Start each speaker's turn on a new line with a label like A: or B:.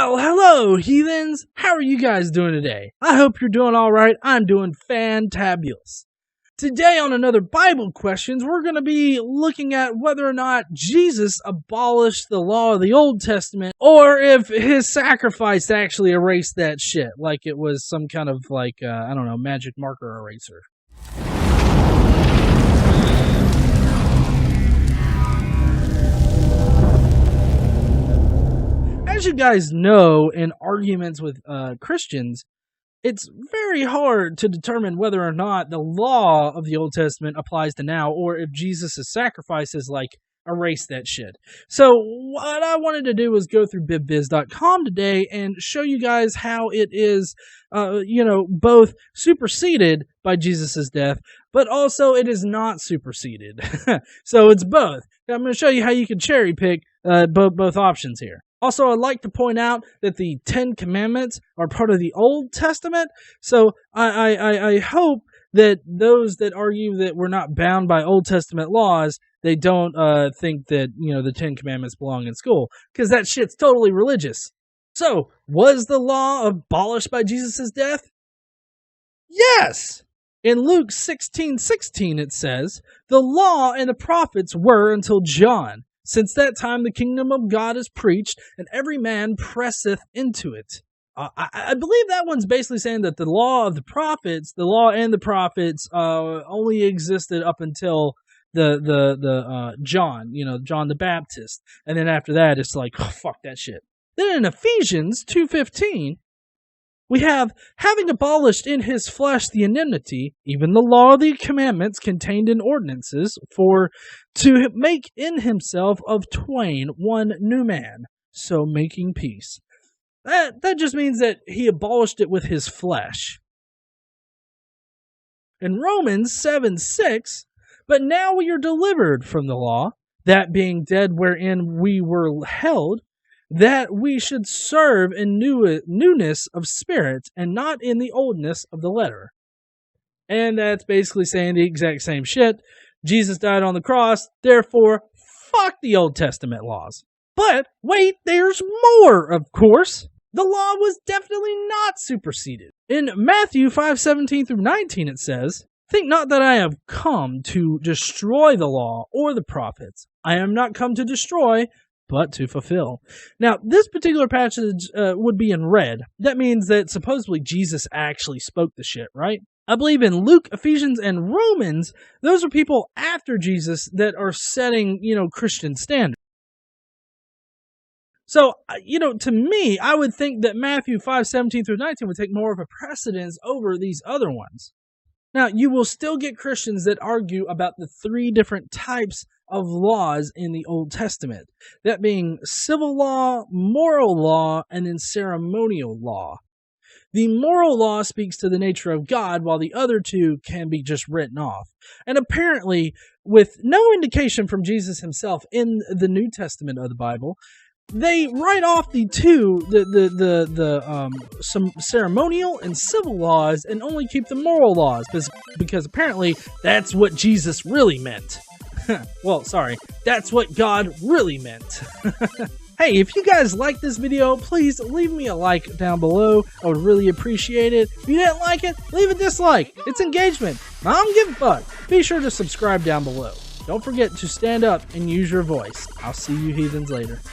A: Well, hello, heathens! How are you guys doing today? I hope you're doing alright. I'm doing fantabulous. Today on Another Bible Questions, we're going to be looking at whether or not Jesus abolished the law of the Old Testament, or if his sacrifice actually erased that shit, like it was some kind of, magic marker eraser. As you guys know, in arguments with Christians, it's very hard to determine whether or not the law of the Old Testament applies to now, or if Jesus' sacrifices, erase that shit. So what I wanted to do was go through bibviz.com today and show you guys how it is, both superseded by Jesus' death, but also it is not superseded. So it's both. I'm going to show you how you can cherry pick both options here. Also, I'd like to point out that the Ten Commandments are part of the Old Testament, so I hope that those that argue that we're not bound by Old Testament laws, they don't think that, the Ten Commandments belong in school, because that shit's totally religious. So, was the law abolished by Jesus' death? Yes! In Luke 16:16 it says, "The law and the prophets were until John. Since that time the kingdom of God is preached, and every man presseth into it." I believe that one's basically saying that the law and the prophets only existed up until the John, John the Baptist. And then after that, it's like, oh, fuck that shit. Then in Ephesians 2:15, we have, "Having abolished in his flesh the enmity, even the law of the commandments contained in ordinances, for to make in himself of twain one new man, so making peace." That just means that he abolished it with his flesh. In Romans 7:6, "But now we are delivered from the law, that being dead wherein we were held, that we should serve in newness of spirit, and not in the oldness of the letter." And that's basically saying the exact same shit. Jesus died on the cross, therefore, fuck the Old Testament laws. But wait, there's more, of course. The law was definitely not superseded. In Matthew 5:17 through 19 it says, "Think not that I have come to destroy the law or the prophets. I am not come to destroy, but to fulfill." Now, this particular passage would be in red. That means that supposedly Jesus actually spoke the shit, right? I believe in Luke, Ephesians, and Romans, those are people after Jesus that are setting, Christian standards. So, to me, I would think that Matthew 5:17 through 19 would take more of a precedence over these other ones. Now, you will still get Christians that argue about the three different types of laws in the Old Testament. That being civil law, moral law, and then ceremonial law. The moral law speaks to the nature of God, while the other two can be just written off. And apparently, with no indication from Jesus himself in the New Testament of the Bible, they write off the two, some ceremonial and civil laws, and only keep the moral laws, because apparently that's what Jesus really meant. Well, sorry, that's what God really meant. Hey, if you guys like this video, please leave me a like down below. I would really appreciate it. If you didn't like it, leave a dislike. It's engagement. I don't give a fuck. Be sure to subscribe down below. Don't forget to stand up and use your voice. I'll see you heathens later.